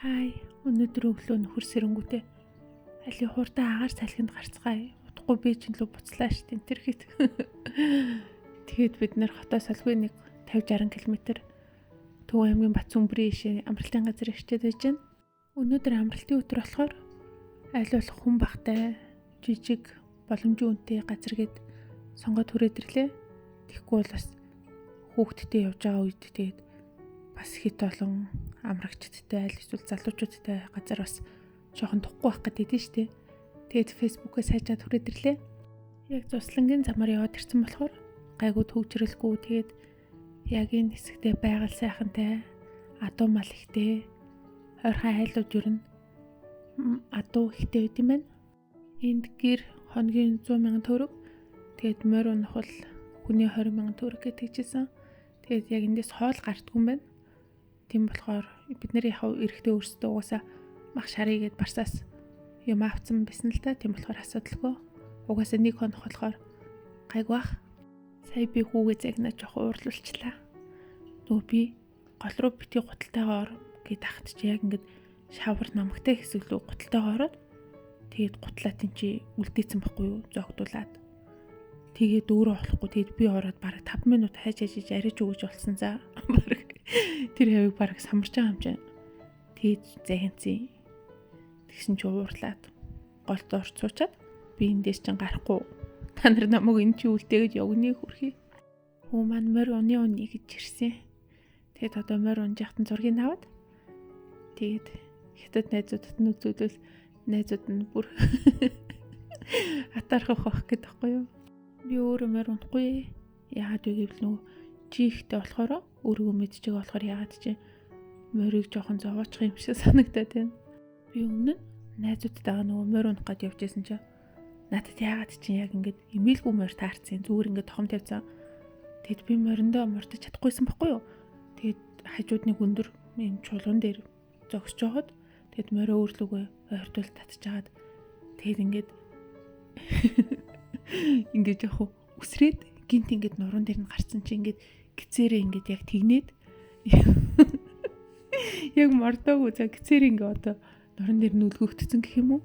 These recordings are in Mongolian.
Хай, өнөөдөр өглөө нөхөр сэрэнгүүтээ али хурдан агаар салхинд гарцгаая. Удахгүй би чинь лөө буцлаа ш тэнтерхийд. Тэгэхэд бид нэр хотоос алгүй нэг 50-60 км Төв аймгийн Батцүнбэрийн ишээ амралтын газар ирчээд байж байна. Өнөөдөр амралтын өдөр болохоор аль болох хүн багтай, жижиг, боломжийн үнэтэй газар гээд сонгоод хүрээд ирлээ. Тэгэхгүй бол бас хүүхдтэй явж байгаа үед тэгээд бас хит олон амрагчдтай аль эсвэл залуучуудтай газар бас жоохон тухгүй байх гэдэг нь шүү дээ. Тэгээд фэйсбүүкээс хайжаад хүрээд ирлээ. Яг Зуслангийн замаар яваад ирсэн болохоор гайгүй төвчрэлгүй тэгээд яг энэ хэсэгтээ байгаль сайхантай, адуу мал ихтэй, ойрхон айлууд юу н адуу ихтэй байт юм байна. Энд гэр хоногийн 100,000 төгрөг, тэгээд морь унах бол хүний 20,000 төгрөг гэж хэлжсэн. Тэгээд яг эндээс хоол гардгүй юм байна. Тийм болохоор бид нэр яхав эрэхтэй өөрсдөө угаасаа мах шарыгээд барсаас юм авцсан байсан л та. Тийм болохоор асуудалгүй. Угаасаа нэг хоног болохоор гайгүй бах. Сая би хүүгээ загнаа жоохон уурлуулчлаа. Нөө би гол руу бити гуталтайгаа ор гэд ахт чи яг ингээд шавар намагтай хэсэг лүү гуталтайгаа ороод тэгээд гутлаа тийм чи үлдээсэн байхгүй юу зогтуулаад. Тэгээд өөрөө болохгүй тэгээд би ороод бараг 5 минут хайж арайж өгөж болсон за. Бараг тэр хавийг бараг самарч байгаа юм чинь. Тэгээд загинцیں۔ Тэгсэн чи уурлаад голд орч суучаад би эндээс чинь гарахгүй. Та нар намайг энэ чи үлдээгээд явгны хүрхий. Хөө маань морь уны гэж ирсэн. Тэгээд одоо морь унжихтан зургийг аваад тэгээд хятад найзуудад нь үзүүлвэл найзууд нь бүр атархах байх гэдэг байхгүй юу? Би өөрөө морь унахгүй. Яагаад вэ гэвэл нөгөө чихтэй болохоор өөрийгөө мэдчихээг болохоор яагаад чи морийг жоохон зовоочих юм шиг санагдаад байна. Би өмнө найзуудтайгаа нөгөө морь унах гээд явж байсан чинь надад яагаад чи яг ингээд эмээлгүй морь таарсан. Зүгээр ингээд тохом тавьсан. Тэгэд би мориндоо мордож чадахгүйсэн байхгүй юу? Тэгэд хажууд нэг өндөр юм чулуун дээр зогсож жоод тэгэд морио өөрлөгөө ойртуул татчихад тэгэд ингээд ингээд яг үсрээд гинт ингээд нуруунд дээр нь гарцсан чи ингээд гизээрээ ингээд яг тэгнээд яг мордоогүй за гизээр ингээд одоо нуруунд дээр нь үлгөгдсөн гэх юм уу?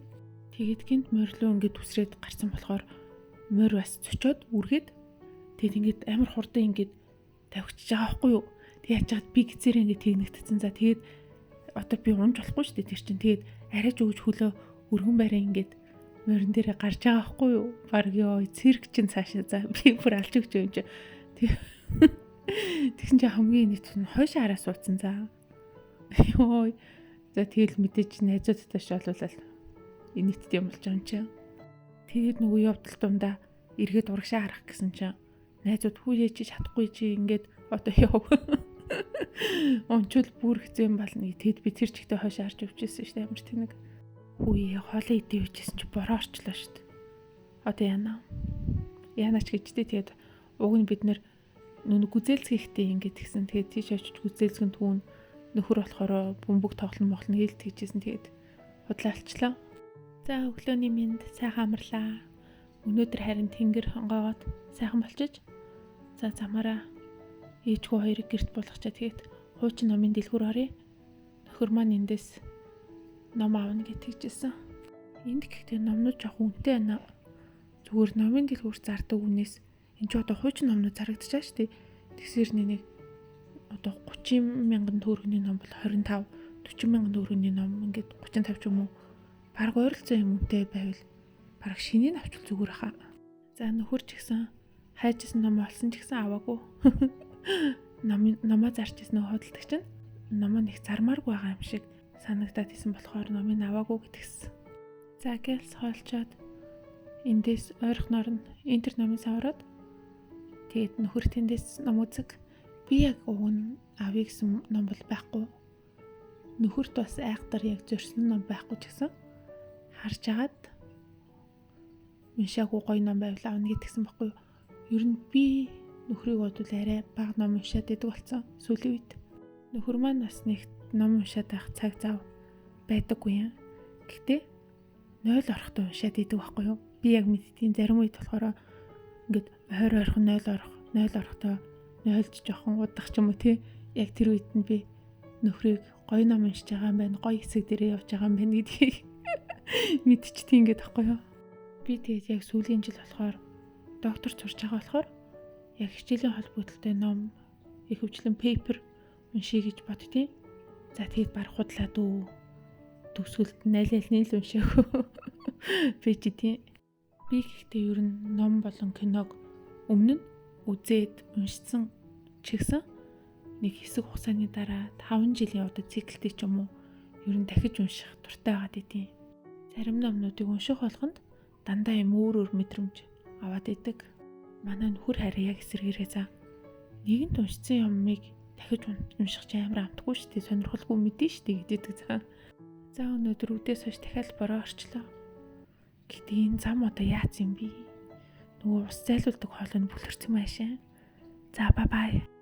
Тэгээд гинт морилоо ингээд үсрээд гарсан болохоор морь бас цочоод үргээд тэгэд ингээд амар хурдан ингээд тавьчихж байгаа байхгүй юу? Тэг яаж чад би гизээрээ ингээд тэгнэгдсэн за тэгээд одоо би унж болохгүй шүү дээ тэр чинь. Тэгээд арайж өгж хөлөө өргөн барай ингээд морин дээрээ гарч байгаа байхгүй юу? Бараг ёо цирк чин цаашаа за би бүр алж өгч юм чи. Тэгсэн чи хамгийн нийт нь хойшоо хараа суудсан за. Ёо. За тэгэл мэдээж найзуудтай шоолуулаад нийтд юм болж байгаа юм чи. Тэгээд нөгөө явдал дундаа эргээд урагшаа харах гэсэн чи найзууд хүүе чи чадахгүй чи ингээд одоо яв. Ончул бүр хэцүү юм байна. Тэгэд би тэр чигтээ хойшоо харж өвчсэн шүү дээ ямар тэнэг. Хүүе хоолоо идэх үжсэн чи бороо орчлоо шүү дээ. Одоо яана ч гэжтэй тэгээд уг нь бид нэр нүг гүзээлцгээхтэй ингээд гисэн тэгээд тийш очиж гүзээлцгэн түүн нөхөр болохоор бөмбөг тоглон моглон хэлт хийжсэн тэгээд худлаалчлаа. За өглөөний минь сайхан амарлаа. Өнөөдөр харин тэнгэр хонгоогоод сайхан болчих. За замаараа ээжгүй хоёрыг гэрт болгочаа тэгээд хуучин номын дэлгүүр оръё. Нөхөр маань эндээс ном аавна гэж хэлжсэн. Энд гэхдээ номнууд жоох үнэтэй байна. Зүгээр номын дэлгүүр зардаг үнээс энэ ч одоо хуучин номнууд зарагдчихаа шүү дээ. Тэгсэр нэг одоо 30,000 төгрөгийн ном бол 25, 40,000 төгрөгийн ном ингээд 35 ч юм уу. Бараг ойролцоо юм үнэтэй байвал бараг шинийг авчвал зүгээр хаа. За нөхөр ч гэсэн хайжсэн ном олсон ч гэсэн аваагүй. Номоо зарч ирсэн худалдаг чинь номоо нэг зармааргүй байгаа юм шиг санагдаад исэн болохоор номыг аваагүй гэтгсэн. За гэлс хоолчоод эндээс ойрхоноор нь интер номыг савраад тэгээд нөхөр тэндээс ном үзэг. Би яг уг нь авъя гэсэн ном бол байхгүй. Нөхөрт бас айхтар яг зорьсон ном байхгүй ч гэсэн харж агаад уншаагүй гоё ном байвал авна гэдгсэн байхгүй юу? Ер нь би нөхрийг бодвол арай бага ном уншаад идэг болсон сүүлийн үед. Нөхөр маань бас нэг ном уншаад байх цаг зав байдаггүй юм. Гэхдээ 0 орохтой уншаад идэг байхгүй юу? Би яг мэдтiin зарим үед болохоор ингээд ойрхон 0 орохтой 0-ч жоохон удах ч юм уу тий. Яг тэр үед нь би нөхрийг гоё ном уншиж байгаа юм байна, гоё хэсэг дээрээ явж байгаа юм байна гэдгийг мэдчихтiin гэдэг байхгүй юу. Би тэгээд яг сүүлийн жил болохоор доктор сурч байгаа болохоор яг хичээлийн холбогдлолтой ном, их хвчлэн пейпер уншия гэж боддtiin. За тэгээд баг худлаа дүү. Төгсгөлд найлны л уншаагүй байж тийм. Би гэхдээ ер нь ном болон киног өмнө нь үзээд уншсан ч гэсэн нэг хэсэг хугацааны дараа 5 жилийн удаа циклтэй ч юм уу ер нь дахиж унших дуртай байгаад идэв. Зарим номнуудыг унших болгонд дандаа юм өөр мэдрэмж аваад идэг. Манай нөхөр хараа яг эсэргээрээ за нэгэнт уншсан юмыг дахиж унших ч амар амтгүй шүү дээ. Сонирхолгүй мэдэн шүү дээ гэдэг за. За өнөөдөр үдээс хойш дахиад бороо орчлоо. Гэхдээ энэ зам одоо яац юм бэ? Нөгөө ус зайлуулдаг хоолой нь бүлэрсэн маашаа. За бай бай.